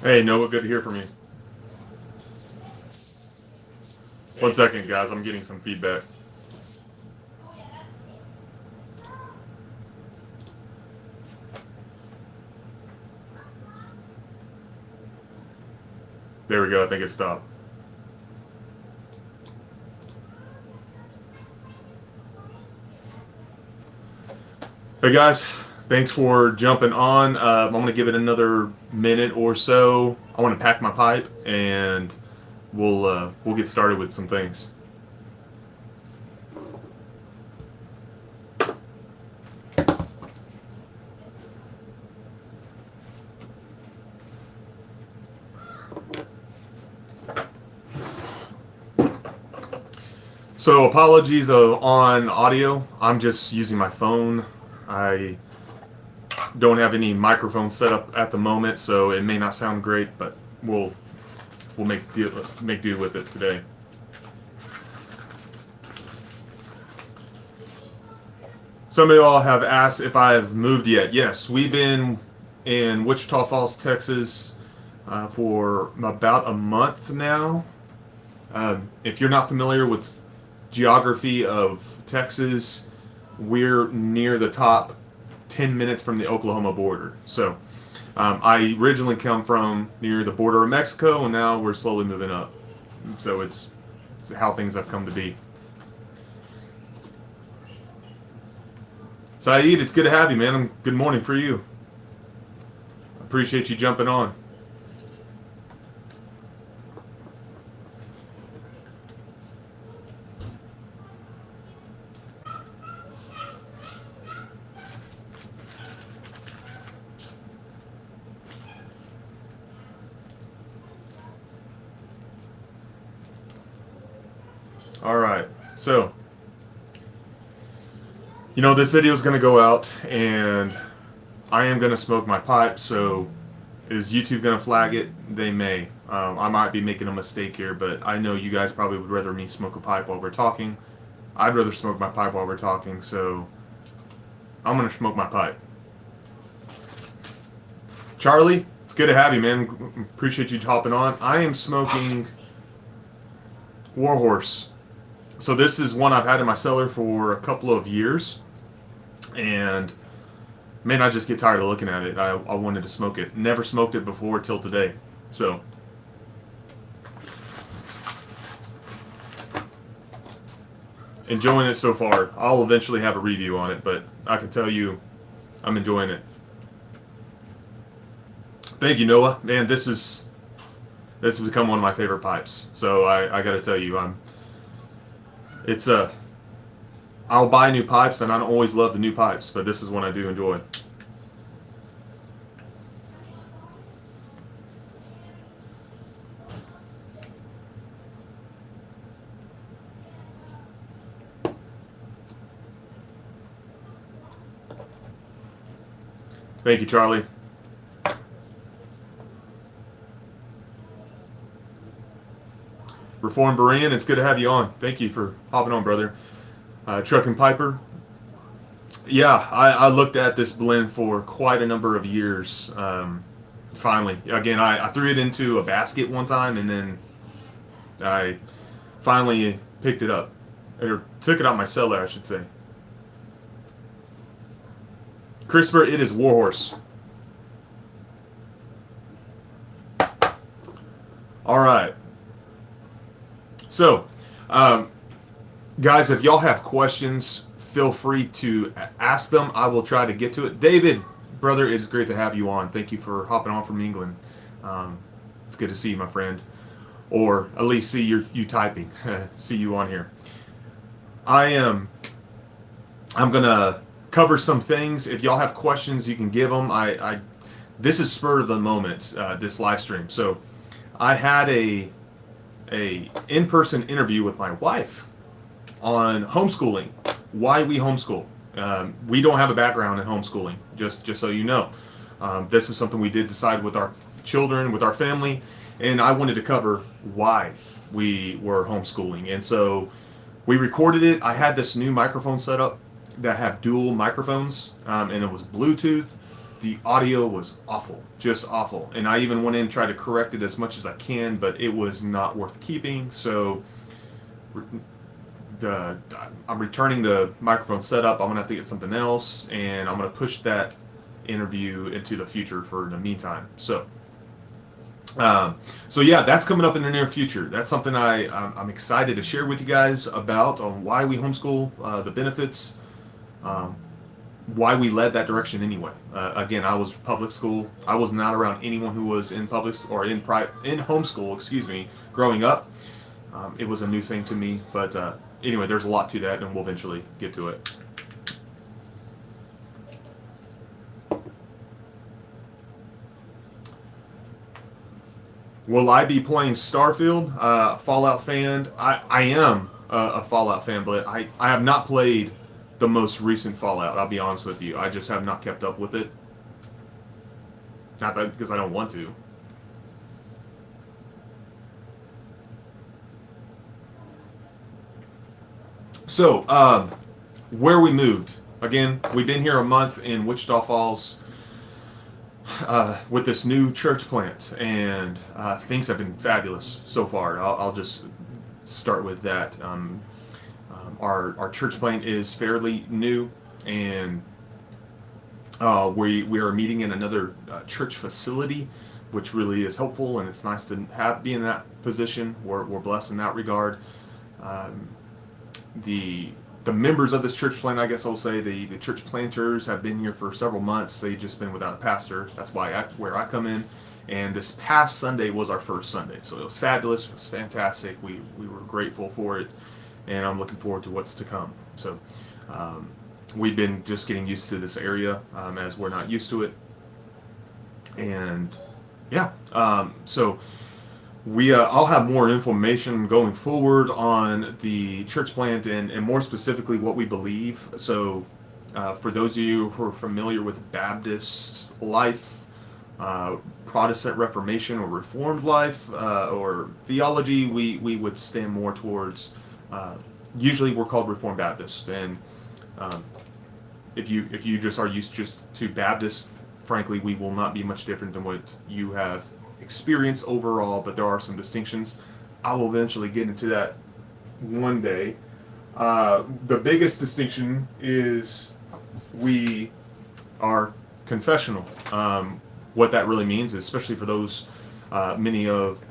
Hey, Noah, good to hear from you. 1 second, guys. I'm getting some feedback. There we go. I think it stopped. Hey, guys. Thanks for jumping on. I'm going to give it another minute or so. I want to pack my pipe, and we'll get started with some things. So apologies on audio. I'm just using my phone. I don't have any microphone set up at the moment, so it may not sound great, but we'll make do with it today. Some of y'all have asked if I have moved yet. Yes, we've been in Wichita Falls, Texas for about a month now. If you're not familiar with geography of Texas, we're near the top 10 minutes from the Oklahoma border. So I originally come from near the border of Mexico, and now we're slowly moving up. So it's how things have come to be. Saeed, it's good to have you, man. Good morning for you. Appreciate you jumping on. All right, so this video is going to go out, and I am going to smoke my pipe. So is YouTube going to flag it? They may. I might be making a mistake here, but I know you guys probably would rather me smoke a pipe while we're talking. I'd rather smoke my pipe while we're talking, so I'm going to smoke my pipe. Charlie, it's good to have you, man. Appreciate you hopping on. I am smoking Warhorse. So this is one I've had in my cellar for a couple of years, and man, I just get tired of looking at it. I wanted to smoke it. Never smoked it before till today. So enjoying it so far. I'll eventually have a review on it, but I can tell you I'm enjoying it. Thank you, Noah. Man, this has become one of my favorite pipes. So I got to tell you, I'll buy new pipes, and I don't always love the new pipes, but this is one I do enjoy. Thank you, Charlie. Reformed Berean, it's good to have you on. Thank you for hopping on, brother. Truck and Piper. Yeah, I looked at this blend for quite a number of years. Finally, again, I threw it into a basket one time, and then I finally picked it up, or took it out my cellar, I should say. Crisper, it is Warhorse. All right. So, guys, if y'all have questions, feel free to ask them. I will try to get to it. David, brother, it is great to have you on. Thank you for hopping on from England. It's good to see you, my friend. Or at least see you typing. See you on here. I'm going to cover some things. If y'all have questions, you can give them. This is spur of the moment, this live stream. So I had a in-person interview with my wife on homeschooling, why we homeschool. We don't have a background in homeschooling, just so you know. This is something we did decide with our children, with our family, and I wanted to cover why we were homeschooling. And so we recorded it. I had this new microphone set up that had dual microphones, and it was Bluetooth. the audio was awful, just awful. And I even went in and tried to correct it as much as I can, but it was not worth keeping. So I'm returning the microphone setup. I'm gonna have to get something else, and I'm gonna push that interview into the future for the meantime. So yeah, that's coming up in the near future. That's something I'm excited to share with you guys about on why we homeschool, the benefits, why we led that direction anyway. Again, I was public school. I was not around anyone who was in public or in homeschool, excuse me, growing up. It was a new thing to me, but anyway, there's a lot to that, and we'll eventually get to it. Will I be playing Starfield? Fallout fan. I am a Fallout fan, but I have not played the most recent Fallout. I'll be honest with you. I just have not kept up with it. Not that because I don't want to. So, where we moved. Again, we've been here a month in Wichita Falls with this new church plant, and things have been fabulous so far. I'll just start with that. Our church plant is fairly new, and we are meeting in another church facility, which really is helpful, and it's nice to be in that position. We're blessed in that regard. The members of this church plant, I guess I'll say, the church planters have been here for several months. They've just been without a pastor. That's where I come in. And this past Sunday was our first Sunday, so it was fabulous. It was fantastic. We were grateful for it, and I'm looking forward to what's to come. So we've been just getting used to this area as we're not used to it. And yeah, so I'll have more information going forward on the church plant and more specifically what we believe. So for those of you who are familiar with Baptist life, Protestant Reformation or Reformed life, or theology, we would stand more towards, usually we're called Reformed Baptists. And if you just are used just to Baptist, frankly, we will not be much different than what you have experience overall, but there are some distinctions. I will eventually get into that one day. The biggest distinction is we are confessional. What that really means, especially for those many of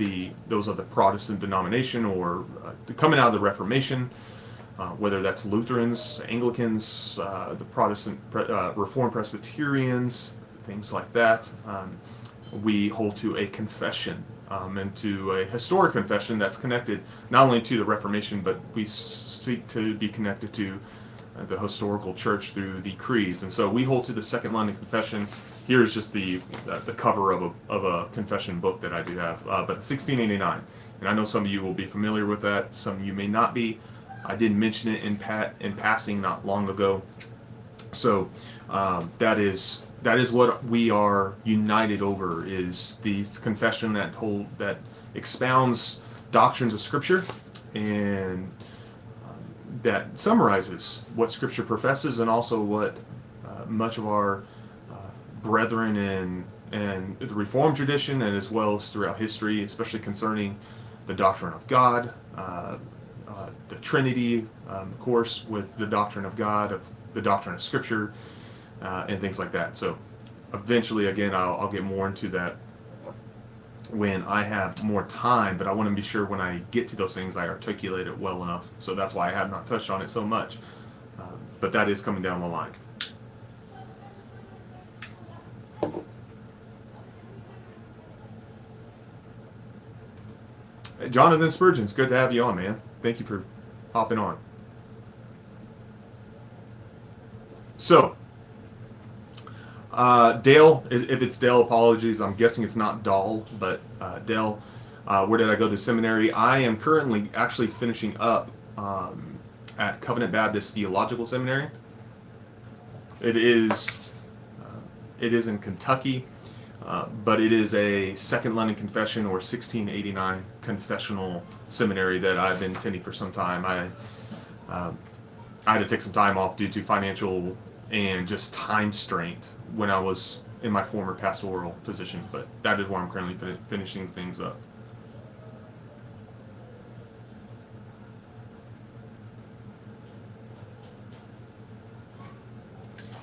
those of the Protestant denomination or coming out of the Reformation, whether that's Lutherans, Anglicans, the Protestant Reformed Presbyterians, things like that. We hold to a confession, and to a historic confession that's connected not only to the Reformation, but we seek to be connected to the historical church through the creeds. And so we hold to the Second London Confession. Here's just the cover of a confession book that I do have, but 1689. And I know some of you will be familiar with that. Some of you may not be. I did mention it in passing not long ago. So that is what we are united over, is the confession that expounds doctrines of Scripture and that summarizes what Scripture professes, and also what much of our brethren and the Reformed tradition, and as well as throughout history, especially concerning the doctrine of God, the Trinity, of course, with the doctrine of God, of the doctrine of Scripture, and things like that. So eventually, again, I'll get more into that when I have more time, but I want to be sure when I get to those things I articulate it well enough. So that's why I have not touched on it so much. But that is coming down the line. Hey, Jonathan Spurgeon, it's good to have you on, man. Thank you for hopping on. So, Diehl, if it's Diehl, apologies. I'm guessing it's not Dahl, but Diehl. Where did I go to seminary? I am currently actually finishing up at Covenant Baptist Theological Seminary. It is in Kentucky, but it is a Second London Confession or 1689 confessional seminary that I've been attending for some time. I had to take some time off due to financial and just time strain when I was in my former pastoral position, but that is where I'm currently finishing things up.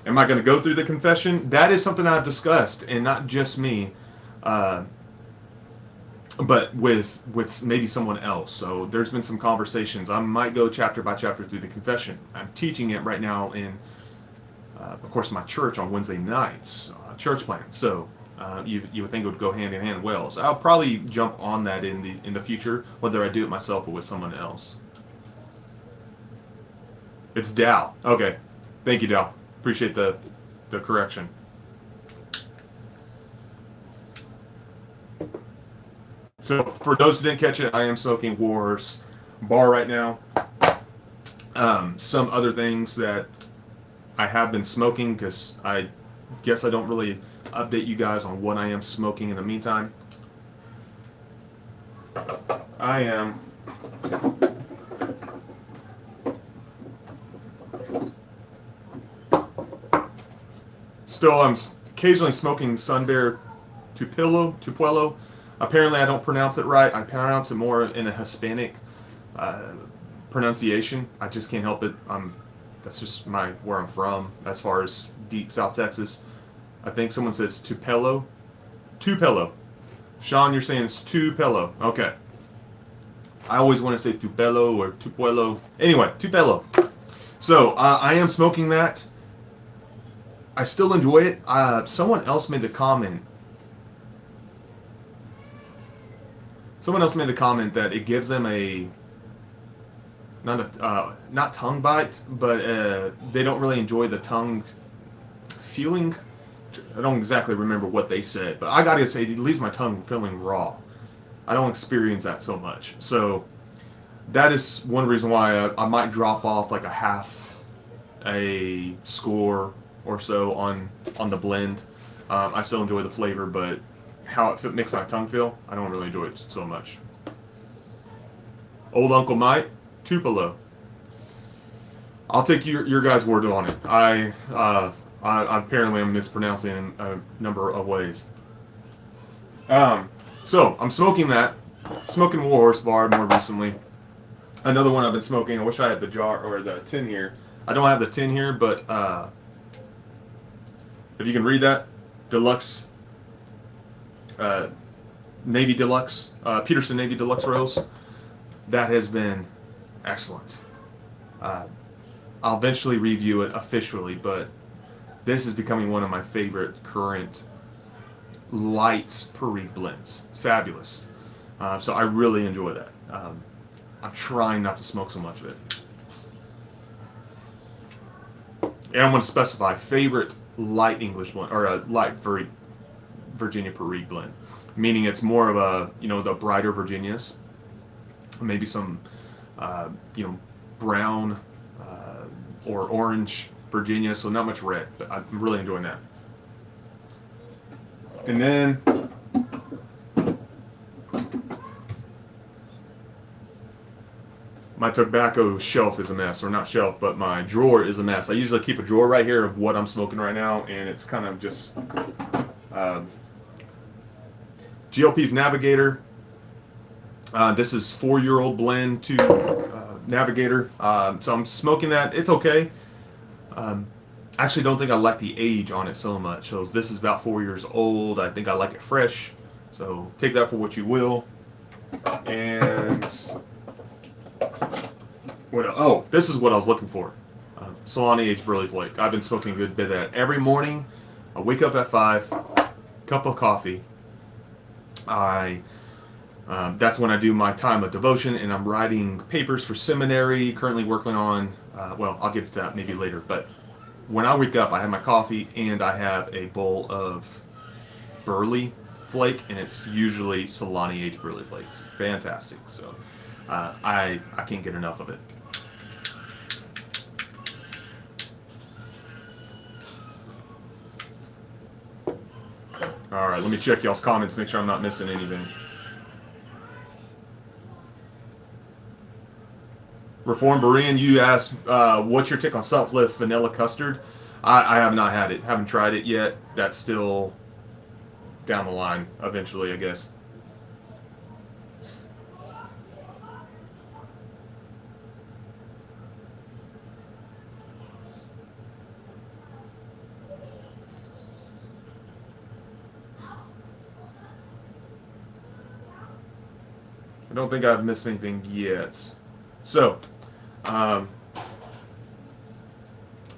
Am I going to go through the confession? That is something I've discussed, and not just me, but with maybe someone else. So there's been some conversations. I might go chapter by chapter through the confession. I'm teaching it right now in, of course, my church on Wednesday nights, church plan. So you would think it would go hand in hand well. So I'll probably jump on that in the future, whether I do it myself or with someone else. It's Diehl. Okay, thank you, Diehl. Appreciate the correction. So for those who didn't catch it, I am smoking War's bar right now. Some other things that I have been smoking, because I guess I don't really update you guys on what I am smoking in the meantime. I am I'm occasionally smoking Sunbear Tupelo. Apparently I don't pronounce it right. I pronounce it more in a Hispanic pronunciation. I just can't help it. That's just where I'm from, as far as deep South Texas. I think someone says Tupelo. Sean, you're saying it's Tupelo. Okay. I always want to say Tupelo or Tupelo. Anyway, Tupelo. So I am smoking that. I still enjoy it. Someone else made the comment. That it gives them not tongue bite, but they don't really enjoy the tongue feeling. I don't exactly remember what they said, but I gotta say, it leaves my tongue feeling raw. I don't experience that so much. So that is one reason why I might drop off like a score or so on the blend. I still enjoy the flavor, but how it makes my tongue feel, I don't really enjoy it so much. Old Uncle Mike, Tupelo. I'll take your guys' word on it. I apparently am mispronouncing it in a number of ways. So I'm smoking Warhorse Bar more recently. Another one I've been smoking. I wish I had the jar or the tin here. I don't have the tin here, but if you can read that, Deluxe, Navy Deluxe, Peterson Navy Deluxe Rose. That has been excellent. I'll eventually review it officially, but this is becoming one of my favorite current light Perique blends. It's fabulous. So I really enjoy that. I'm trying not to smoke so much of it. And I'm going to specify favorite light English blend, or a light Virginia Perique blend, meaning it's more of a, the brighter Virginias, maybe some, brown or orange Virginia, so not much red, but I'm really enjoying that. And then my tobacco shelf is a mess, or not shelf, but my drawer is a mess. I usually keep a drawer right here of what I'm smoking right now, and it's kind of just GLP's Navigator. This is 4-year-old blend to Navigator. So I'm smoking that. It's okay. I actually don't think I like the age on it so much. So this is about 4 years old. I think I like it fresh. So take that for what you will. And this is what I was looking for. Solani aged Burley Flake. I've been smoking a good bit of that every morning. I wake up at 5, cup of coffee. That's when I do my time of devotion, and I'm writing papers for seminary. Currently working on, I'll get to that maybe later. But when I wake up, I have my coffee and I have a bowl of Burley Flake, and it's usually Solani aged Burley Flake. It's fantastic. So I can't get enough of it. All right, let me check y'all's comments, make sure I'm not missing anything. Reformed Berean, you asked, what's your take on Sutliff vanilla custard? I have not had it. Haven't tried it yet. That's still down the line eventually, I guess. I don't think I've missed anything yet. So, um,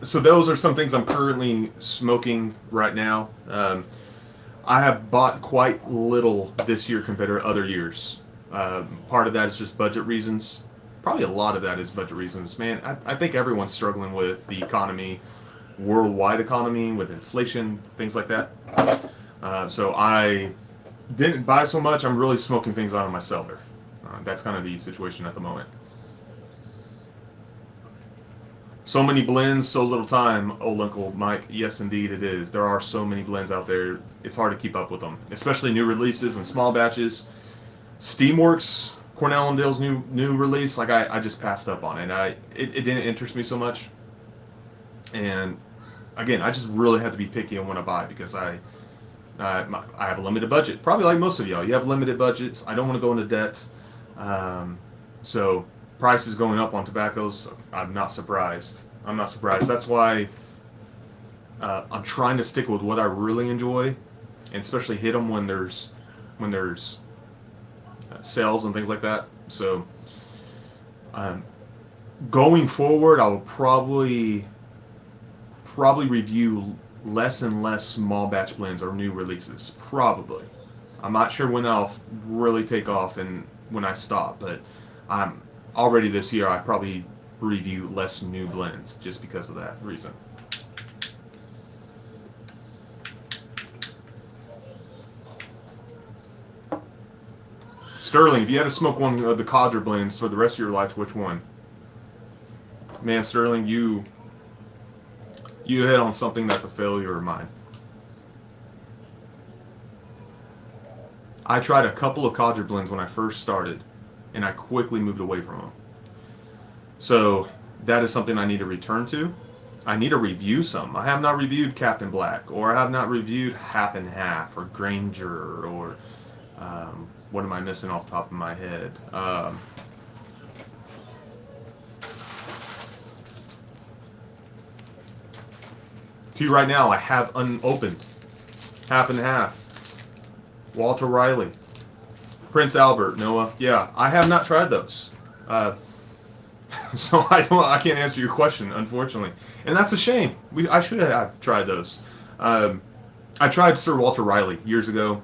so those are some things I'm currently smoking right now. I have bought quite little this year compared to other years. Part of that is just budget reasons. Probably a lot of that is budget reasons. Man, I think everyone's struggling with the economy, worldwide economy, with inflation, things like that. So I didn't buy so much. I'm really smoking things out of my cellar. That's kind of the situation at the moment. So many blends, so little time, old Uncle Mike. Yes, indeed it is. There are so many blends out there. It's hard to keep up with them, especially new releases and small batches. Steamworks, Cornell and Diehl's new release, like I just passed up on it. It didn't interest me so much. And again, I just really have to be picky on when I buy because I have a limited budget. Probably like most of y'all, you have limited budgets. I don't want to go into debt. So prices going up on tobaccos, I'm not surprised. That's why I'm trying to stick with what I really enjoy, and especially hit them when there's sales and things like that. So going forward, I will probably review less and less small batch blends or new releases. Probably. I'm not sure when I'll really take off and when I stop, but already this year I probably review less new blends just because of that reason. Sterling, if you had to smoke one of the Codger blends for the rest of your life, which one? Man, Sterling, you hit on something that's a failure of mine. I tried a couple of Codger blends when I first started, and I quickly moved away from them. So that is something I need to return to. I need to review some. I have not reviewed Captain Black, or I have not reviewed Half and Half, or Granger, or what am I missing off the top of my head? To you right now, I have unopened Half and Half, Walter Riley, Prince Albert, Noah. Yeah, I have not tried those. So I can't answer your question, unfortunately, and that's a shame. I should have tried those. I tried Sir Walter Riley years ago,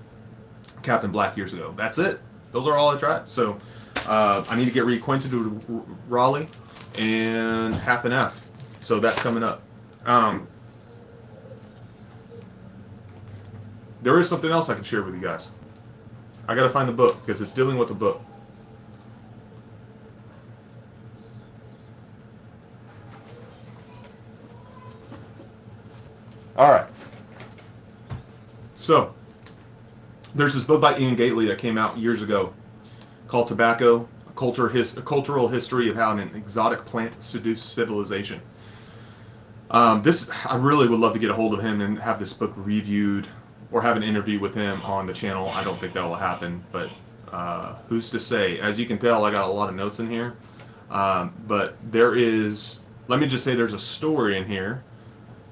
Captain Black years ago. That's it. Those are all I tried. So I need to get reacquainted with Raleigh and Half and Half. So that's coming up. There is something else I can share with you guys. I got to find the book because it's dealing with the book. All right. So, there's this book by Ian Gately that came out years ago called Tobacco, a cultural history of how an exotic plant seduced civilization. I really would love to get a hold of him and have this book reviewed or have an interview with him on the channel. I don't think that will happen, but who's to say? As you can tell, I got a lot of notes in here. But let me just say there's a story in here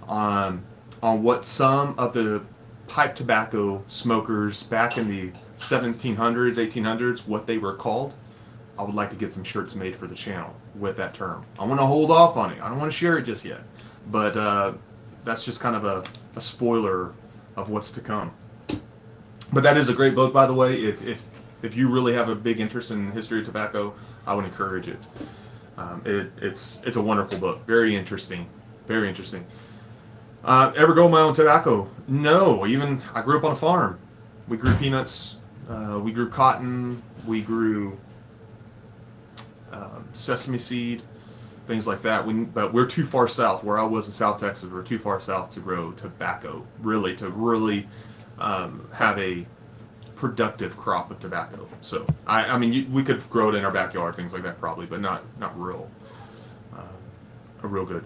on what some of the pipe tobacco smokers back in the 1700s, 1800s, what they were called. I would like to get some shirts made for the channel with that term. I want to hold off on it. I don't want to share it just yet. But that's just kind of a spoiler of what's to come. But that is a great book, by the way. If you really have a big interest in the history of tobacco, I would encourage it. It's a wonderful book. Very interesting. Very interesting. Ever grow my own tobacco? No. I grew up on a farm. We grew peanuts. We grew cotton. We grew sesame seed, things like that. But we're too far south. Where I was in South Texas, we're too far south to grow tobacco. To really have a productive crop of tobacco. So we could grow it in our backyard, things like that, probably, but not real good.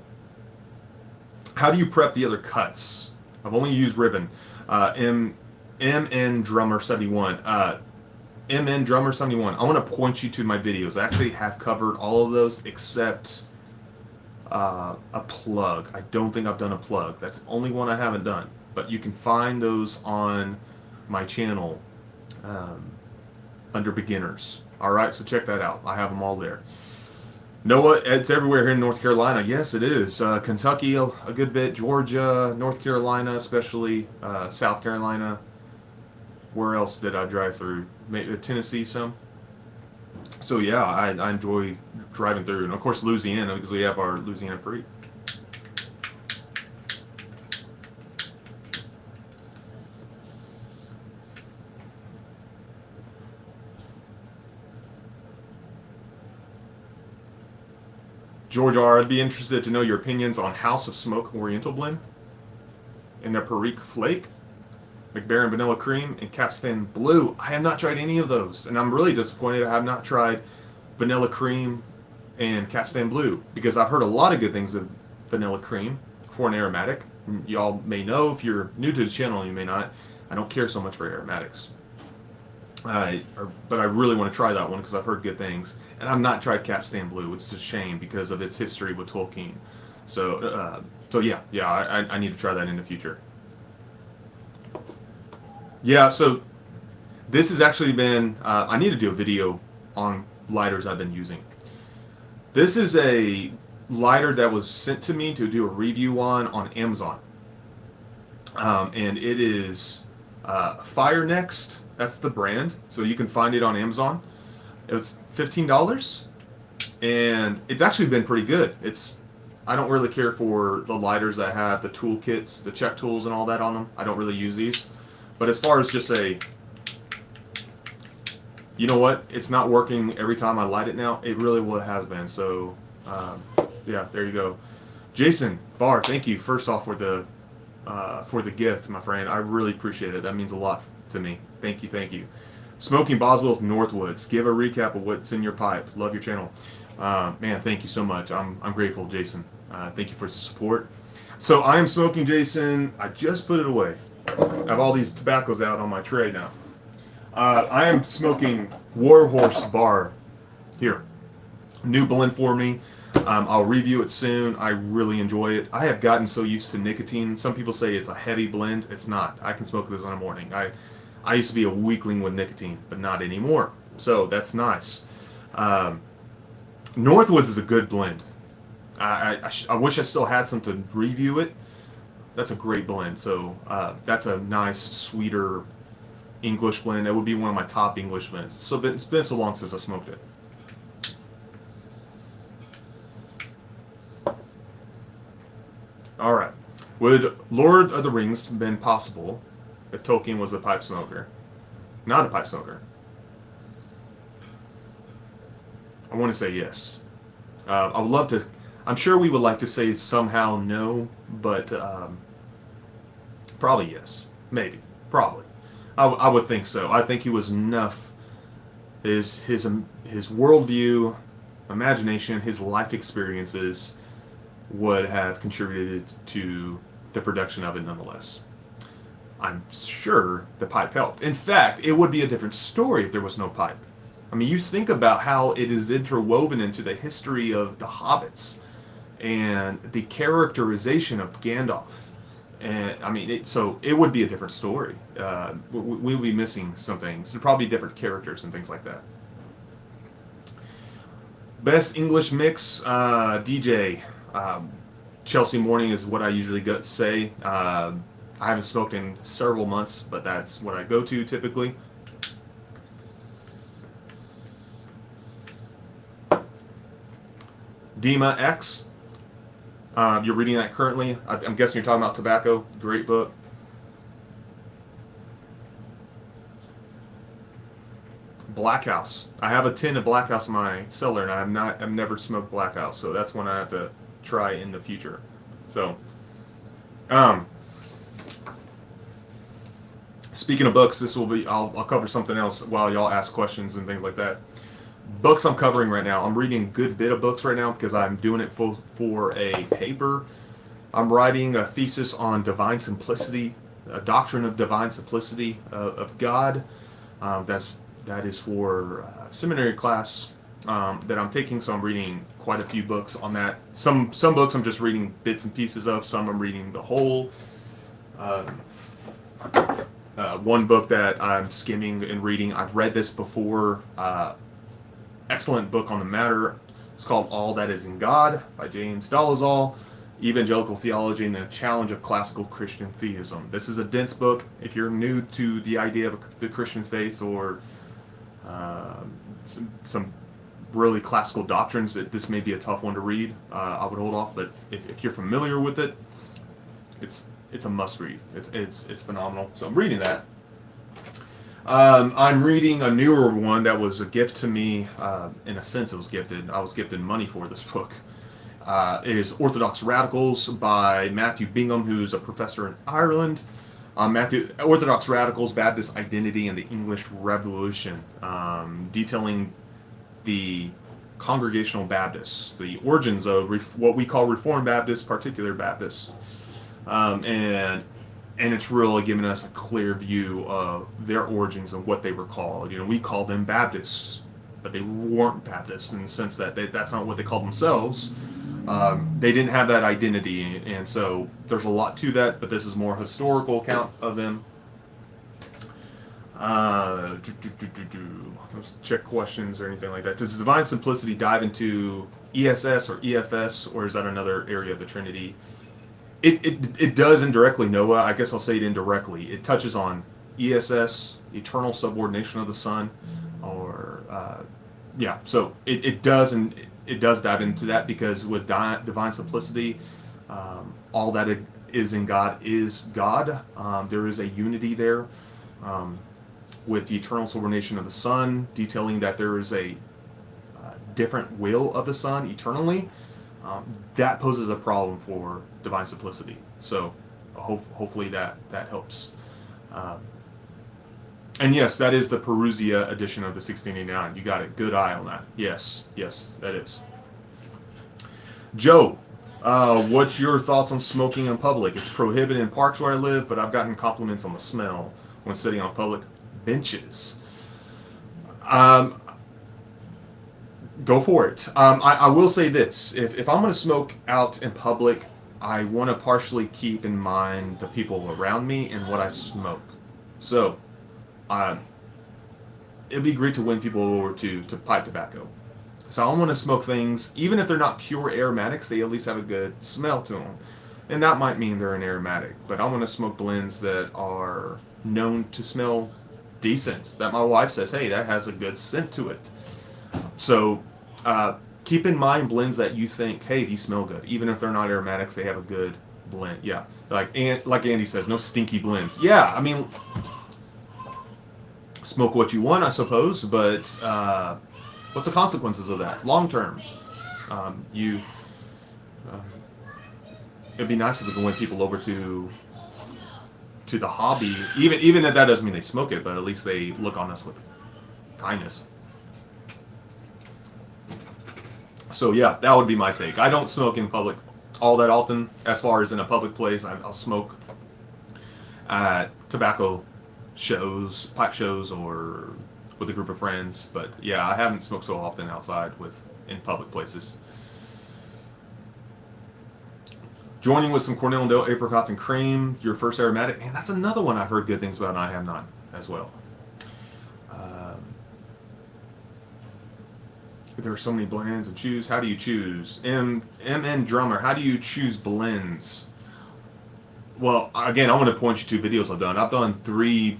How do you prep the other cuts? I've only used ribbon. MN Drummer 71. MN Drummer 71. I want to point you to my videos. I actually have covered all of those except a plug. I don't think I've done a plug. That's the only one I haven't done. But you can find those on my channel under beginners. All right, so check that out. I have them all there. Noah, it's everywhere here in North Carolina. Yes, it is. Kentucky, a good bit. Georgia, North Carolina, especially South Carolina. Where else did I drive through? Maybe Tennessee some. So yeah, I enjoy driving through, and of course Louisiana, because we have our Louisiana Parade. George R., I'd be interested to know your opinions on House of Smoke Oriental Blend and their Perique Flake, McBaron Vanilla Cream, and Capstan Blue. I have not tried any of those, and I'm really disappointed I have not tried Vanilla Cream and Capstan Blue, because I've heard a lot of good things of Vanilla Cream for an aromatic. Y'all may know, if you're new to the channel, you may not. I don't care so much for aromatics. But I really want to try that one because I've heard good things. And I've not tried Capstan Blue, which is a shame because of its history with Tolkien. So yeah, I need to try that in the future. Yeah, so this has actually been, I need to do a video on lighters I've been using. This is a lighter that was sent to me to do a review on Amazon. And it is Fire Next. That's the brand, so you can find it on Amazon. It's $15, and it's actually been pretty good. I don't really care for the lighters that have the toolkits, the check tools and all that on them. I don't really use these. But as far as just you know what? It's not working every time I light it now. It really has been. So, yeah, there you go. Jason Barr, thank you first off for the gift, my friend. I really appreciate it. That means a lot to me. Thank you. Smoking Boswell's Northwoods. Give a recap of what's in your pipe. Love your channel. Man, thank you so much. I'm grateful, Jason. Thank you for the support. So I am smoking, Jason. I just put it away. I have all these tobaccos out on my tray now. I am smoking Warhorse Bar here. New blend for me. I'll review it soon. I really enjoy it. I have gotten so used to nicotine. Some people say it's a heavy blend. It's not. I can smoke this in the morning. I used to be a weakling with nicotine, but not anymore. So that's nice. Northwoods is a good blend. I wish I still had some to review it. That's a great blend. So that's a nice, sweeter English blend. It would be one of my top English blends. So it's been so long since I smoked it. All right. Would Lord of the Rings been possible if Tolkien was a pipe smoker? Not a pipe smoker. I want to say yes. I would love to. I'm sure we would like to say somehow no, but probably yes. Maybe. Probably. I would think so. I think he was enough. His worldview, imagination, his life experiences would have contributed to the production of it nonetheless. I'm sure the pipe helped. In fact, it would be a different story if there was no pipe. I mean, you think about how it is interwoven into the history of the hobbits and the characterization of Gandalf. And I mean, so it would be a different story. We would be missing some things. There'd probably be different characters and things like that. Best English mix, DJ. Chelsea Morning is what I usually say. I haven't smoked in several months, but that's what I go to typically. Dima X. You're reading that currently. I'm guessing you're talking about tobacco. Great book. Black House. I have a tin of Black House in my cellar, and I've never smoked Black House, so that's one I have to try in the future. So, speaking of books, this will be. I'll cover something else while y'all ask questions and things like that. Books I'm covering right now. I'm reading a good bit of books right now because I'm doing it for a paper. I'm writing a thesis on divine simplicity, a doctrine of divine simplicity of God. That is for a seminary class that I'm taking, so I'm reading quite a few books on that. Some books I'm just reading bits and pieces of. Some I'm reading the whole. One book that I'm skimming and reading, I've read this before. Excellent book on the matter. It's called All That Is in God by James Diehl. Evangelical Theology and the Challenge of Classical Christian Theism. This is a dense book. If you're new to the idea of the Christian faith or some really classical doctrines, that this may be a tough one to read. I would hold off, but if you're familiar with it, it's a must read. It's phenomenal. So I'm reading that. I'm reading a newer one that was a gift to me. In a sense, it was gifted. I was gifted money for this book. It is Orthodox Radicals by Matthew Bingham, who's a professor in Ireland. Orthodox Radicals, Baptist Identity and the English Revolution, detailing the Congregational Baptists, the origins of what we call Reformed Baptists, Particular Baptists, and it's really giving us a clear view of their origins and what they were called. We call them Baptists, but they weren't Baptists in the sense that that's not what they called themselves. They didn't have that identity, and so there's a lot to that, but this is more historical account of them. Let's check questions or anything like that. Does divine simplicity dive into ESS or EFS, or is that another area of the Trinity? It does indirectly, Noah. I guess I'll say it indirectly. It touches on ESS, eternal subordination of the Son, or so it does, and it does dive into that, because with divine simplicity, all that is in God is God. There is a unity there, with the eternal subordination of the Son, detailing that there is a different will of the Son eternally. That poses a problem for divine simplicity. So hopefully that helps. And yes, that is the Perusia edition of the 1689. You got it. Good eye on that. Yes, that is. Joe, what's your thoughts on smoking in public? It's prohibited in parks where I live, but I've gotten compliments on the smell when sitting on public benches. Go for it. I will say this. If I'm going to smoke out in public, I want to partially keep in mind the people around me and what I smoke. So, it'd be great to win people over to pipe tobacco. So I want to smoke things, even if they're not pure aromatics, they at least have a good smell to them. And that might mean they're an aromatic, but I want to smoke blends that are known to smell decent, that my wife says, hey, that has a good scent to it. So keep in mind blends that you think, hey, these smell good. Even if they're not aromatics, they have a good blend. Yeah, like Andy says, no stinky blends. Yeah, I mean, smoke what you want, I suppose, but what's the consequences of that long term? It'd be nice if we could win people over to the hobby, even if that doesn't mean they smoke it, but at least they look on us with kindness. So yeah, that would be my take. I don't smoke in public all that often. As far as in a public place, I'll smoke at tobacco shows, pipe shows, or with a group of friends. But yeah, I haven't smoked so often outside in public places. Joining with some Cornell and Dale apricots and cream, your first aromatic. Man, that's another one I've heard good things about, and I have not as well. There are so many blends and choose. How do you choose? MN Drummer, how do you choose blends? Well, again, I want to point you to videos I've done. I've done three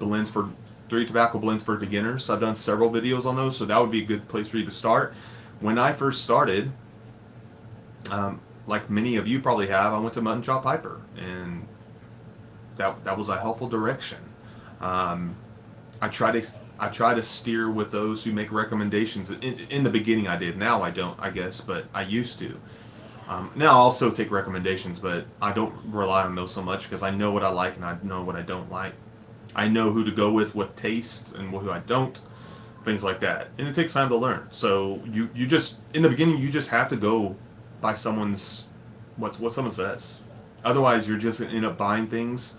tobacco blends for beginners. I've done several videos on those, so that would be a good place for you to start. When I first started, like many of you probably have, I went to Mutton Chop Piper, and that was a helpful direction. I try to steer with those who make recommendations. In the beginning I did. Now I don't, I guess, but I used to. Now I also take recommendations, but I don't rely on those so much because I know what I like and I know what I don't like. I know who to go with, what tastes, and who I don't, things like that. And it takes time to learn. So you just, in the beginning, you just have to go by what someone says. Otherwise, you're just going to end up buying things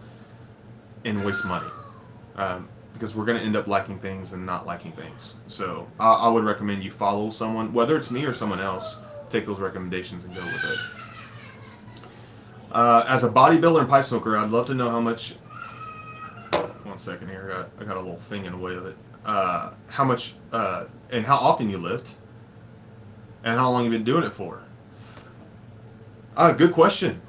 and waste money. Because we're going to end up liking things and not liking things. So I would recommend you follow someone, whether it's me or someone else, take those recommendations and go with it. As a bodybuilder and pipe smoker, I'd love to know how much. 1 second here, I got a little thing in the way of it. How much and how often you lift, and how long you've been doing it for. Good question.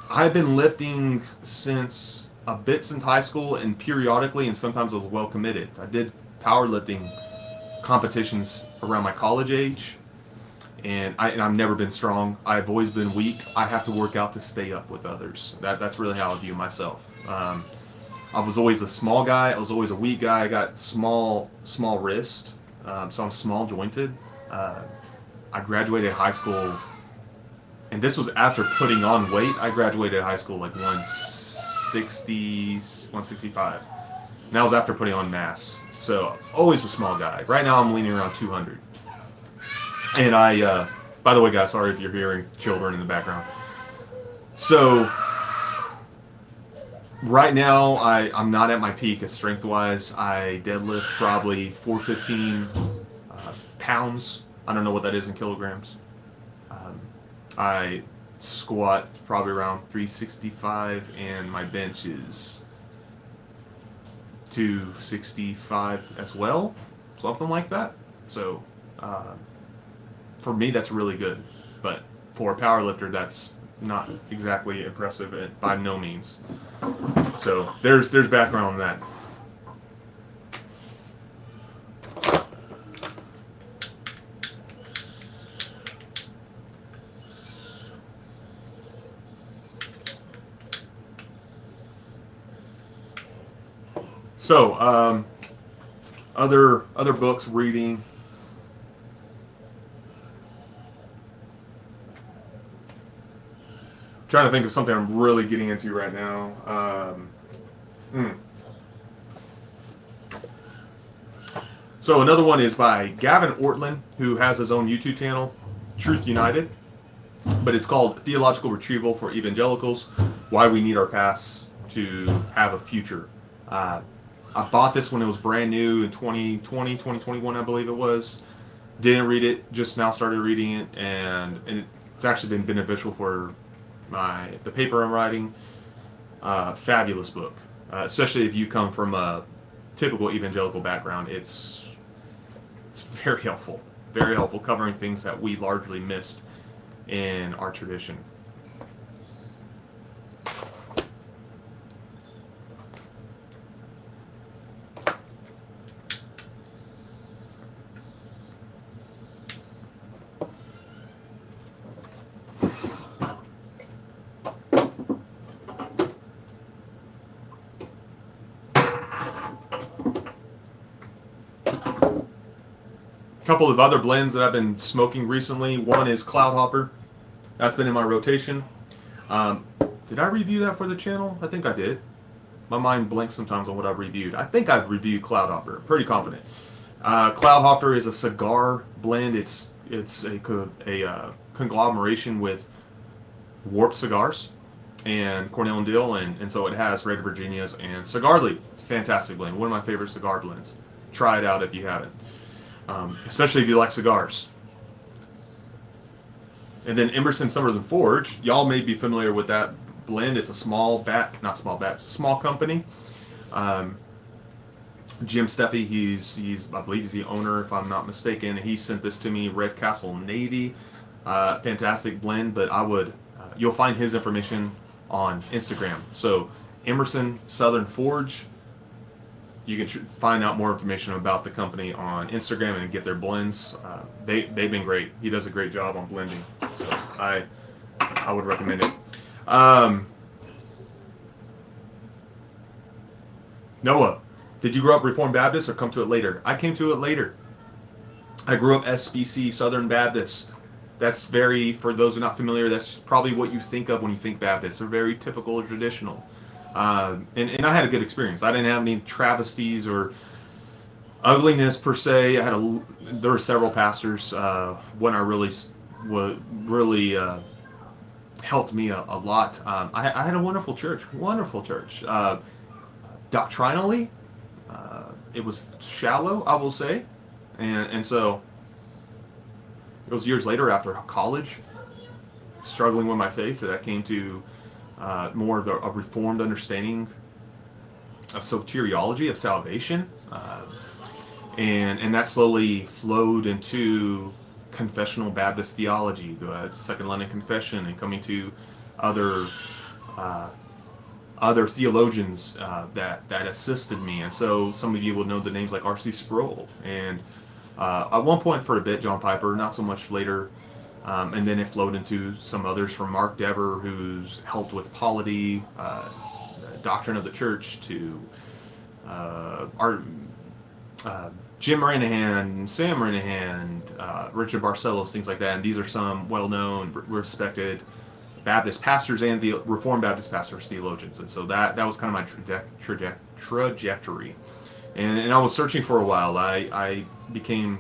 I've been lifting since high school, and periodically, and sometimes I was well committed. I did powerlifting competitions around my college age, and I've never been strong. I've always been weak. I have to work out to stay up with others. That's really how I view myself. I was always a small guy. I was always a weak guy. I got small wrist, so I'm small jointed. I graduated high school, and this was after putting on weight. I graduated high school like 160, 165. And that was after putting on mass. So always a small guy. Right now I'm leaning around 200. And by the way, guys, sorry if you're hearing children in the background. So right now I'm not at my peak as strength-wise. I deadlift probably 415 pounds. I don't know what that is in kilograms. I squat probably around 365, and my bench is 265 as well, something like that. So for me, that's really good, but for a power lifter, that's not exactly impressive by no means. So there's background on that. So, other books, reading. Trying to think of something I'm really getting into right now. So another one is by Gavin Ortlund, who has his own YouTube channel, Truth United, but it's called Theological Retrieval for Evangelicals: Why We Need Our Past to Have a Future. I bought this when it was brand new in 2020, 2021, I believe it was. Didn't read it, just now started reading it, and it's actually been beneficial for the paper I'm writing. Fabulous book, especially if you come from a typical evangelical background. It's very helpful, covering things that we largely missed in our tradition. Couple of other blends that I've been smoking recently. One is Cloud Hopper. That's been in my rotation. Did I review that for the channel? I think I did. My mind blanks sometimes on what I've reviewed. I think I've reviewed Cloud Hopper. I'm pretty confident. Cloud Hopper is a cigar blend. It's a conglomeration with Warped Cigars and Cornell and Diehl, and so it has Red Virginias and Cigar Leaf. It's a fantastic blend. One of my favorite cigar blends. Try it out if you haven't. Especially if you like cigars. And then Emerson Summerlin Forge, y'all may be familiar with that blend. It's a small company. Jim Steffi, he's I believe he's the owner, if I'm not mistaken. He sent this to me, Red Castle Navy. Fantastic blend, but you'll find his information on Instagram. So Emerson Southern Forge. You can find out more information about the company on Instagram and get their blends. They've been great. He does a great job on blending. So I would recommend it. Noah, did you grow up Reformed Baptist or come to it later? I came to it later. I grew up SBC, Southern Baptist. That's for those who are not familiar, that's probably what you think of when you think Baptist. They're very typical or traditional. And I had a good experience. I didn't have any travesties or ugliness per se. There were several pastors. One I really helped me a lot. I had a wonderful church, doctrinally, it was shallow, I will say, and so it was years later after college, struggling with my faith, that I came to more of a reformed understanding of soteriology, of salvation, and that slowly flowed into confessional Baptist theology, the Second London Confession, and coming to other uh, other theologians that assisted me. And so some of you will know the names like R.C. Sproul, and at one point for a bit John Piper, not so much later. And then it flowed into some others, from Mark Dever, who's helped with polity, doctrine of the church, to our Jim Ranahan, Sam Ranahan, Richard Barcelos, things like that. And these are some well-known, respected Baptist pastors and the Reformed Baptist pastors, theologians. And so that was kind of my trajectory. And I was searching for a while. I became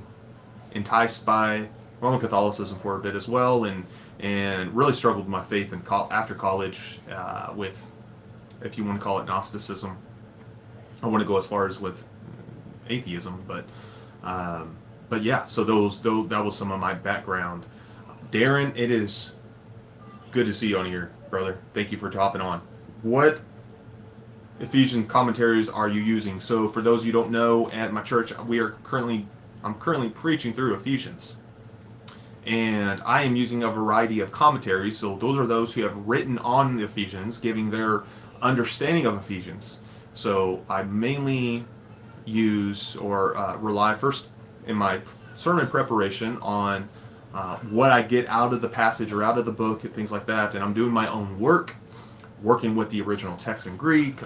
enticed by Roman Catholicism for a bit as well, and really struggled with my faith after college, with, if you want to call it, Gnosticism. I want to go as far as with atheism, but yeah. So that was some of my background. Darren, it is good to see you on here, brother. Thank you for hopping on. What Ephesians commentaries are you using? So for those you don't know, at my church, I'm currently preaching through Ephesians, and I am using a variety of commentaries. So those are those who have written on the Ephesians, giving their understanding of Ephesians. So I mainly use or rely first in my sermon preparation on what I get out of the passage or out of the book and things like that. And I'm doing my own work, working with the original text in Greek,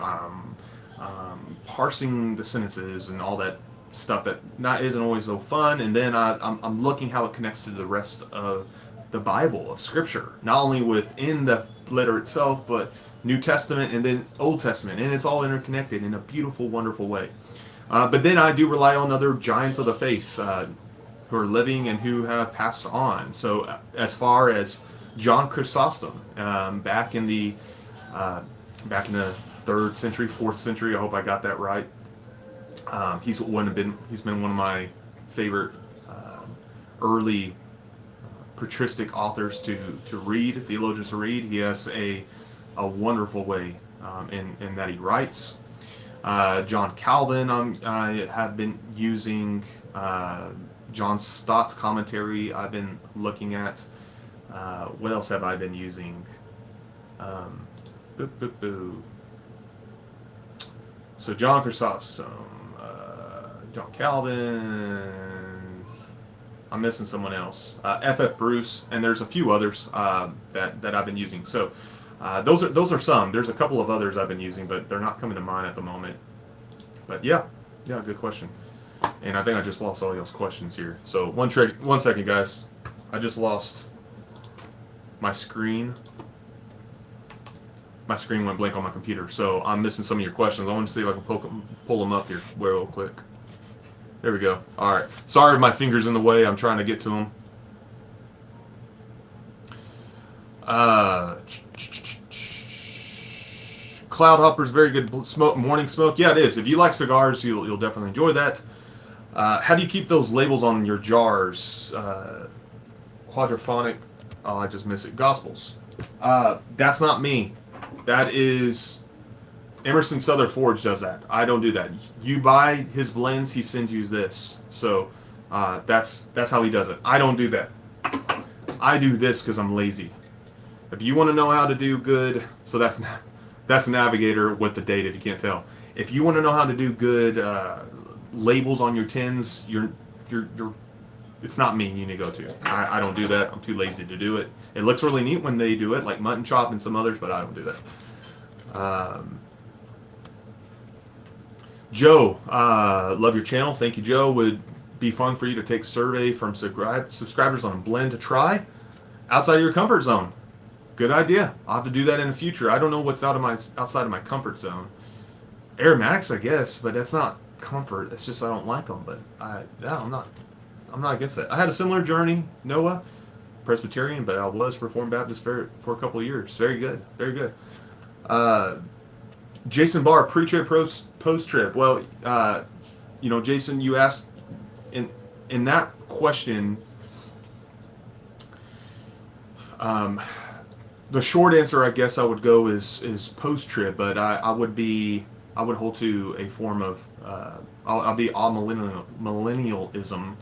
parsing the sentences and all that stuff that isn't always so fun. And then I'm looking how it connects to the rest of the Bible, of Scripture, not only within the letter itself, but New Testament and then Old Testament, and it's all interconnected in a beautiful, wonderful way. But then I do rely on other giants of the faith who are living and who have passed on. So as far as John Chrysostom, back in the 3rd century, 4th century, I hope I got that right. He's been one of my favorite early patristic authors to read, theologians to read. He has a wonderful way in that he writes. John Calvin, I have been using. John Stott's commentary I've been looking at. What else have I been using? So John Chrysostom, John Calvin, I'm missing someone else. F.F. Bruce, and there's a few others that I've been using. So those are some. There's a couple of others I've been using, but they're not coming to mind at the moment. But yeah, good question. And I think I just lost all y'all's questions here. So one second, guys. I just lost my screen. My screen went blank on my computer, so I'm missing some of your questions. I want to see if I can pull them up here real quick. There we go. All right. Sorry if my finger's in the way. I'm trying to get to them. Cloudhopper's very good morning smoke. Yeah, it is. If you like cigars, you'll definitely enjoy that. How do you keep those labels on your jars? Quadraphonic. Oh, I just missed it. Gospels. That's not me. That is Emerson Southern Forge does that. I don't do that. You buy his blends, he sends you this. So that's how he does it. I don't do that. I do this because I'm lazy. If you want to know how to do good, so that's Navigator with the date if you can't tell. If you want to know how to do good labels on your tins, it's not me you need to go to. I don't do that. I'm too lazy to do it. It looks really neat when they do it, like Mutton Chop and some others, but I don't do that. Joe, love your channel. Thank you, Joe. Would be fun for you to take a survey from subscribers on a blend to try outside of your comfort zone. Good idea. I'll have to do that in the future. I don't know what's outside of my comfort zone. Aromatics, I guess, but that's not comfort. It's just I don't like them. But I'm not against that. I had a similar journey, Noah. Presbyterian, but I was Reformed Baptist for a couple of years. Very good, very good. Jason Barr, pre-trib, post-trib. Well, Jason, you asked in that question. The short answer, I guess, I would go is post-trib, but I would hold to a form of I'll be all millennialism,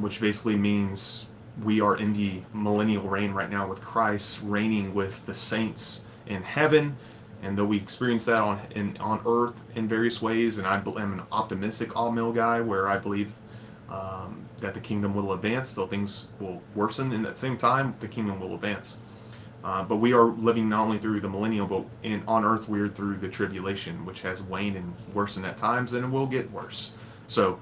which basically means we are in the millennial reign right now with Christ reigning with the saints in heaven, and though we experience that on earth in various ways, and I'm an optimistic all-mill guy where I believe that the kingdom will advance, though things will worsen. In that same time, the kingdom will advance. But we are living not only through the millennial, but on earth we're through the tribulation, which has waned and worsened at times, and it will get worse. So,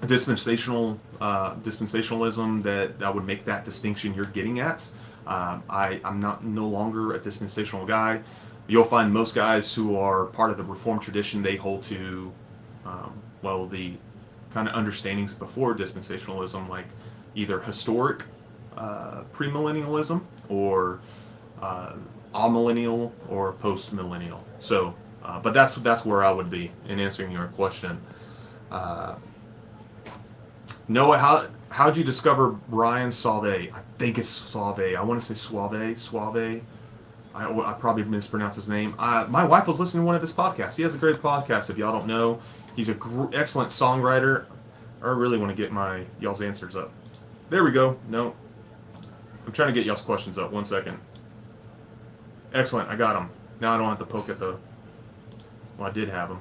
dispensationalism, that would make that distinction you're getting at. I'm no longer a dispensational guy. You'll find most guys who are part of the Reformed tradition, they hold to, the kind of understandings before dispensationalism, like either historic premillennialism or amillennial or postmillennial. So, but that's where I would be in answering your question. Noah, how'd you discover Brian Sauve? I think it's Sauve. I want to say Suave. I probably mispronounced his name. My wife was listening to one of his podcasts. He has a great podcast. If y'all don't know, he's an excellent songwriter. I really want to get y'all's answers up. There we go. No, I'm trying to get y'all's questions up. 1 second. Excellent. I got them. Now I don't have to poke at the. Well, I did have them.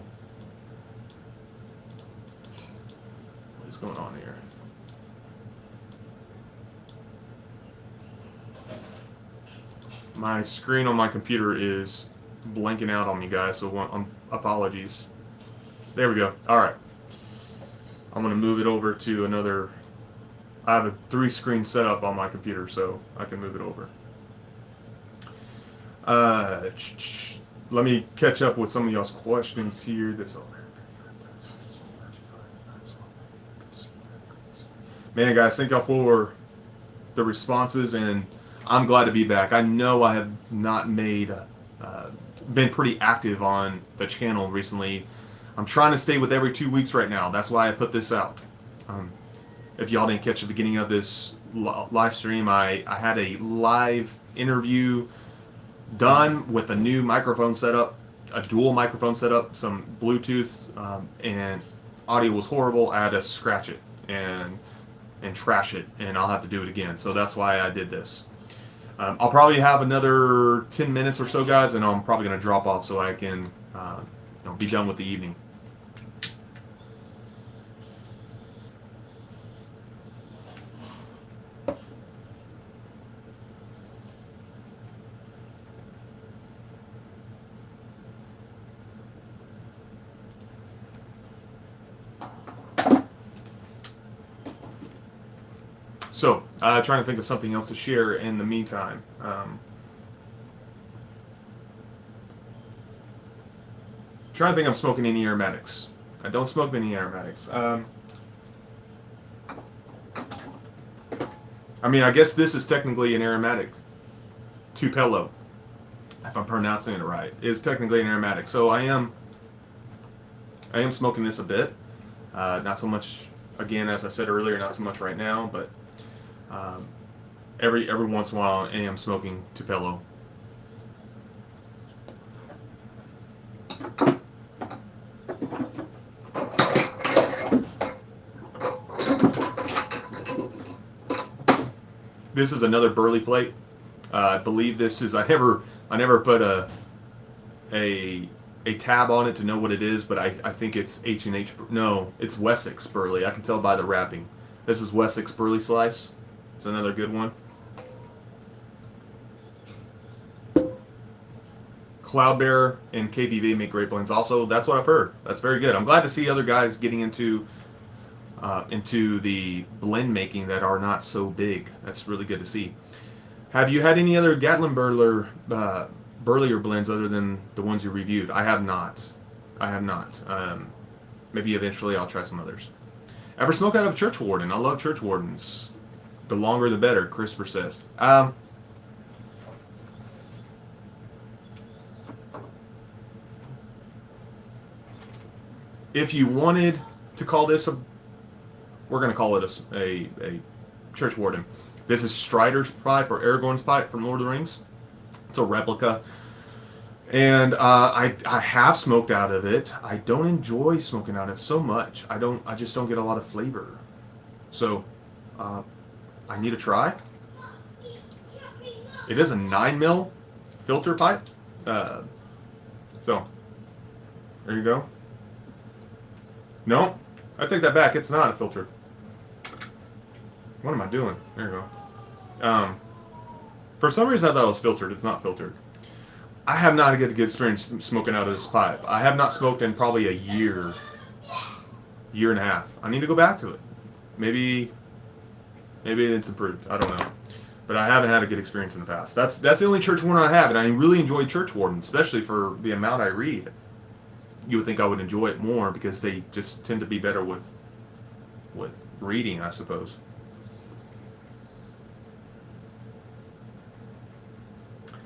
What is going on here? My screen on my computer is blanking out on me, guys, so apologies. There we go. All right. I'm going to move it over to another. I have a 3-screen setup on my computer, so I can move it over. Let me catch up with some of y'all's questions here. Man, guys, thank y'all for the responses, and I'm glad to be back. I know I have not been pretty active on the channel recently. I'm trying to stay with every 2 weeks right now. That's why I put this out. If y'all didn't catch the beginning of this live stream, I had a live interview done with a new microphone setup, a dual microphone setup, some Bluetooth, and audio was horrible. I had to scratch it and trash it, and I'll have to do it again. So that's why I did this. I'll probably have another 10 minutes or so, guys, and I'm probably going to drop off so I can be done with the evening. So, trying to think of something else to share in the meantime. Trying to think I'm smoking any aromatics. I don't smoke any aromatics. I guess this is technically an aromatic. Tupelo, if I'm pronouncing it right, is technically an aromatic. So I am smoking this a bit. Not so much, again, as I said earlier, not so much right now, but every once in a while I am smoking Tupelo. This is another burley flake. I believe this is. I never put a tab on it to know what it is, but I think it's H&H. No, it's Wessex burley. I can tell by the wrapping. This is Wessex burley slice. It's another good one. Cloudbearer and KBV make great blends. Also, that's what I've heard. That's very good. I'm glad to see other guys getting into the blend making that are not so big. That's really good to see. Have you had any other Gatlin burlier blends other than the ones you reviewed? I have not. Maybe eventually I'll try some others. Ever smoke out of a church warden? I love church wardens. The longer the better, Christopher says. If you wanted to call this we're going to call it a church warden. This is Strider's pipe or Aragorn's pipe from Lord of the Rings. It's a replica. And I have smoked out of it. I don't enjoy smoking out of it so much. I just don't get a lot of flavor. So I need a try. It is a 9mm filter pipe. So there you go. No, I take that back. It's not a filter. What am I doing? There you go. For some reason I thought it was filtered. It's not filtered. I have not had a good experience smoking out of this pipe. I have not smoked in probably a year and a half. I need to go back to it. Maybe it's improved. I don't know. But I haven't had a good experience in the past. That's the only church warden I have, and I really enjoy church wardens, especially for the amount I read. You would think I would enjoy it more because they just tend to be better with reading, I suppose.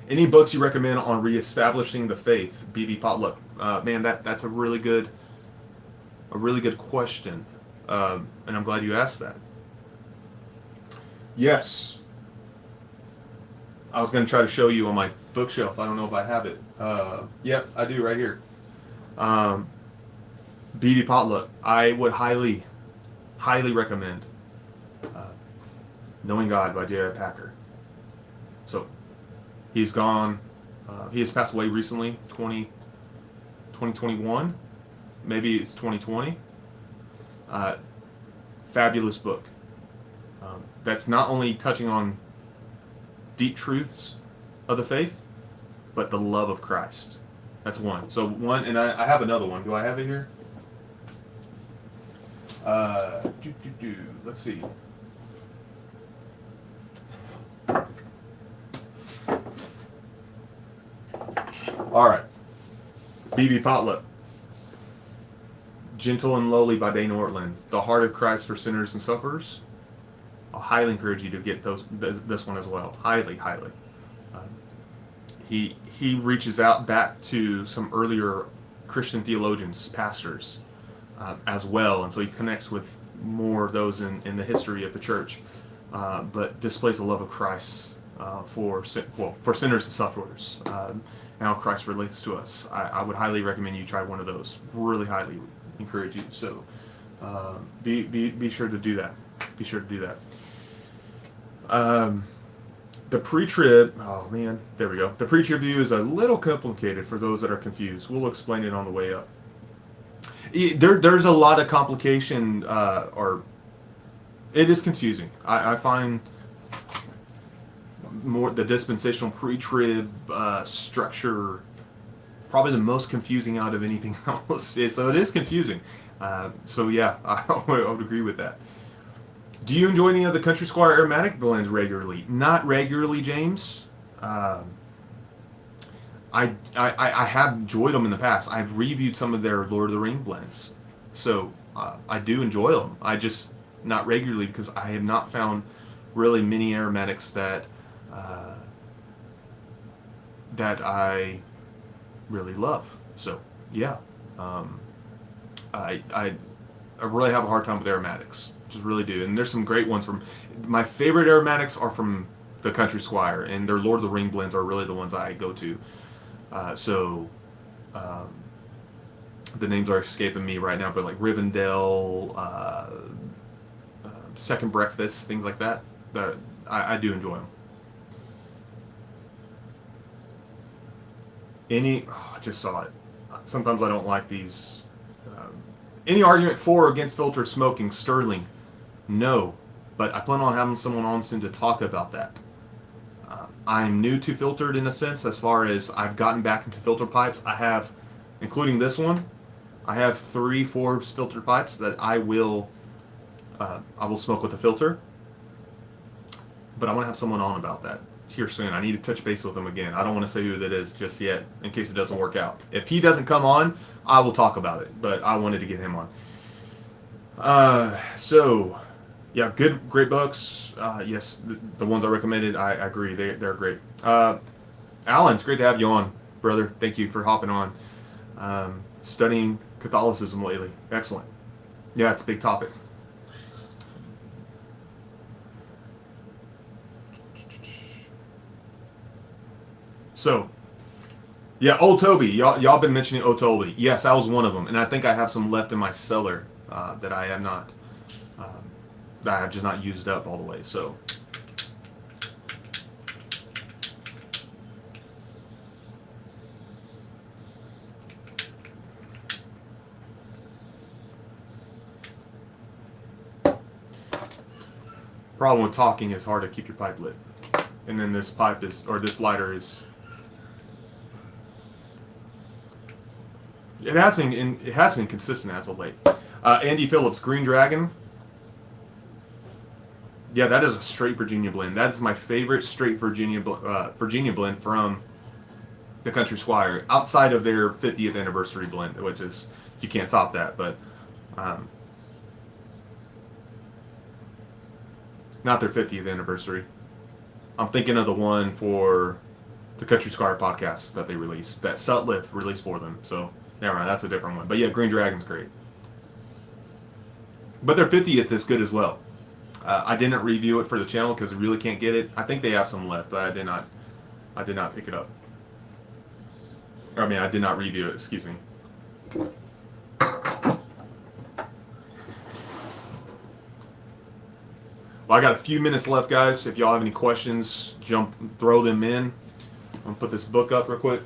Any books you recommend on reestablishing the faith? B.B. Potluck. Man, that's a really good question, and I'm glad you asked that. Yes, I was going to try to show you on my bookshelf. I don't know if I have it. Yep, I do right here. B.B. Potluck. I would highly recommend Knowing God by J.I. Packer. So. He's gone. He has passed away recently, 2021. Maybe it's 2020. Fabulous book. That's not only touching on deep truths of the faith, but the love of Christ. That's one. So one, and I have another one. Do I have it here? Let's see. All right. B.B. Potluck. Gentle and Lowly by Dane Ortlund. The Heart of Christ for Sinners and Sufferers. I'll highly encourage you to get this one as well. Highly. He reaches out back to some earlier Christian theologians, pastors, as well, and so he connects with more of those in the history of the church, but displays the love of Christ for sinners and sufferers. And how Christ relates to us. I would highly recommend you try one of those. Really highly encourage you. So be sure to do that. Be sure to do that. The pre-trib, oh man, there we go. The pre-trib view is a little complicated for those that are confused. We'll explain it on the way up. There's a lot of complication, or it is confusing. I find more the dispensational pre-trib structure probably the most confusing out of anything else. So it is confusing. So yeah, I would agree with that. Do you enjoy any of the Country Squire aromatic blends regularly? Not regularly, James. I have enjoyed them in the past. I've reviewed some of their Lord of the Ring blends, so I do enjoy them. I just not regularly because I have not found really many aromatics that I really love. So yeah, I really have a hard time with aromatics. Just really do. And there's some great ones from my favorite aromatics are from the Country Squire, and their Lord of the Ring blends are really the ones I go to. The names are escaping me right now, but like Rivendell, Second Breakfast, things like that. I do enjoy them. I just saw it. Sometimes I don't like these. Any argument for or against filtered smoking, Sterling? No, but I plan on having someone on soon to talk about that. I'm new to filtered in a sense, as far as I've gotten back into filter pipes. I have, including this one, I have 3 Forbes filter pipes that I will smoke with a filter. But I want to have someone on about that here soon. I need to touch base with him again. I don't want to say who that is just yet, in case it doesn't work out. If he doesn't come on, I will talk about it, but I wanted to get him on. So, yeah, great books. Yes, the ones I recommended, I agree. They're great. Alan, it's great to have you on, brother. Thank you for hopping on. Studying Catholicism lately. Excellent. Yeah, it's a big topic. So, yeah, Old Toby. Y'all been mentioning Old Toby. Yes, I was one of them, and I think I have some left in my cellar that I have not, that I have just not used up all the way. So, problem with talking is hard to keep your pipe lit, and then this pipe is, or this lighter is. It has been consistent as of late. Andy Phillips, Green Dragon. Yeah, that is a straight Virginia blend. That is my favorite straight Virginia blend from the Country Squire, outside of their 50th anniversary blend, which is, you can't top that. But not their 50th anniversary. I'm thinking of the one for the Country Squire podcast that they released, that Sutliff released for them. So, never mind, that's a different one. But yeah, Green Dragon's great. But their 50th is good as well. I didn't review it for the channel because I really can't get it. I think they have some left, but I did not pick it up. I mean, I did not review it, excuse me. Well, I got a few minutes left, guys. If y'all have any questions, throw them in. I'm gonna put this book up real quick.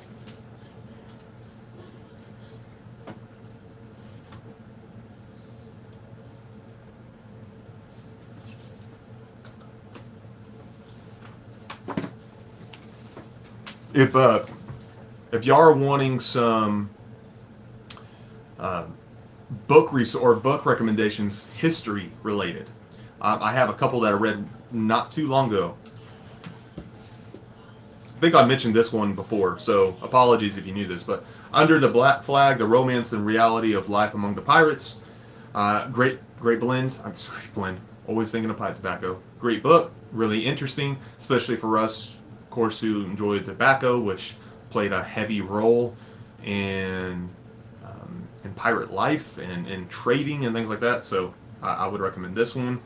If y'all are wanting some book recommendations, history related, I have a couple that I read not too long ago. I think I mentioned this one before, so apologies if you knew this. But Under the Black Flag: The Romance and Reality of Life Among the Pirates, great blend. Great blend. Always thinking of pipe tobacco. Great book, really interesting, especially for us, of course, who enjoy tobacco, which played a heavy role in pirate life and trading and things like that. So I would recommend this one.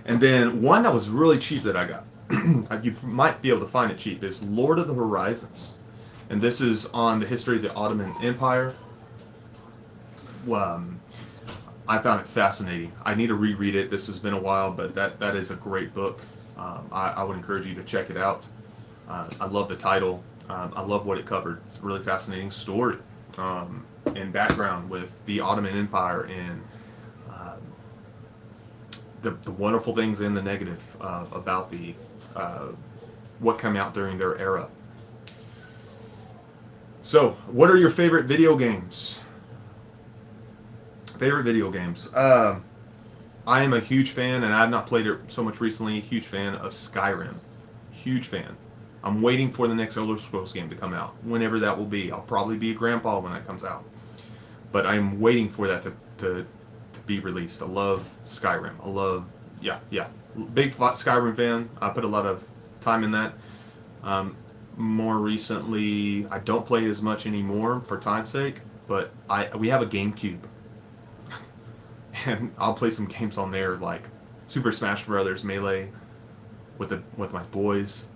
And then one that was really cheap that I got, you might be able to find it cheap, is Lord of the Horizons. And this is on the history of the Ottoman Empire. I found it fascinating. I need to reread it. This has been a while, but that is a great book. I would encourage you to check it out. I love the title. I love what it covered. It's a really fascinating story and background with the Ottoman Empire and the wonderful things and the negative about what came out during their era. So, what are your favorite video games? I am a huge fan, and I have not played it so much recently, huge fan of Skyrim. Huge fan. I'm waiting for the next Elder Scrolls game to come out, whenever that will be. I'll probably be a grandpa when that comes out. But I'm waiting for that to be released. I love Skyrim. Big Skyrim fan. I put a lot of time in that. More recently, I don't play as much anymore for time's sake, but we have a GameCube. And I'll play some games on there like Super Smash Brothers Melee with my boys.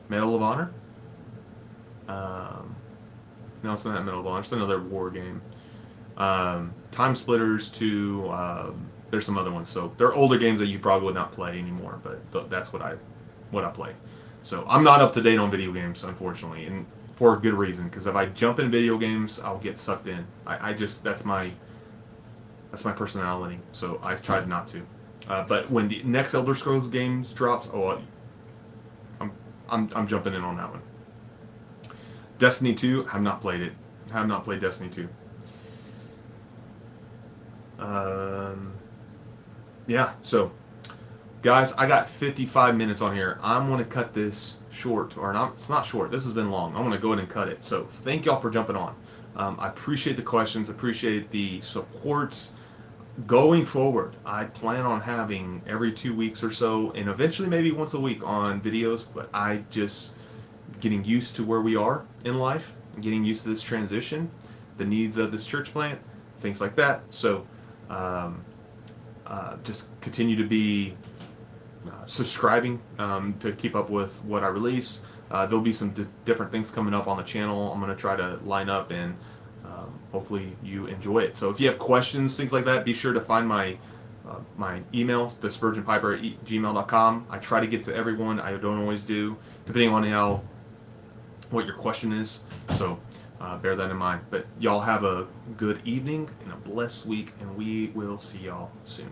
Medal of Honor? No, it's not Medal of Honor. It's another war game. Time Splitters 2. There's some other ones. So they're older games that you probably would not play anymore, but that's what I play. So I'm not up to date on video games, unfortunately, and for a good reason. Because if I jump in video games, I'll get sucked in. That's my personality. So I tried not to. But when the next Elder Scrolls games drops, I'm jumping in on that one. Destiny 2, have not played it. Have not played Destiny 2. Yeah, so guys, I got 55 minutes on here. I'm going to cut this short, or not. It's not short. This has been long. I'm going to go ahead and cut it. So thank y'all for jumping on. I appreciate the questions, appreciate the supports. Going forward, I plan on having every 2 weeks or so, and eventually maybe once a week on videos, but I just getting used to where we are in life, getting used to this transition, the needs of this church plant, things like that. So um, just continue to be subscribing to keep up with what I release. There'll be some different things coming up on the channel. I'm going to try to line up, and hopefully you enjoy it. So if you have questions, things like that, be sure to find my email, TheSpurgeonPiper@gmail.com. I try to get to everyone. I don't always do, depending on what your question is. So bear that in mind. But y'all have a good evening and a blessed week, and we will see y'all soon.